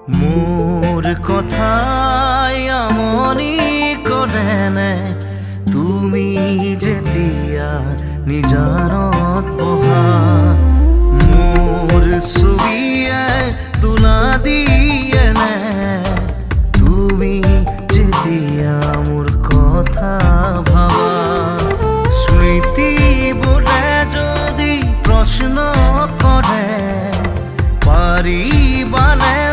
মোর কথাই আমনি কৰে নে তুমি যেতিয়া নিজানত বহা মোর ছবিয়ে তোলা দিয়ে নে তুমি যেতিয়া মোর কথা ভাবা স্মৃতি বোলে যদি প্রশ্ন করে পারিবানে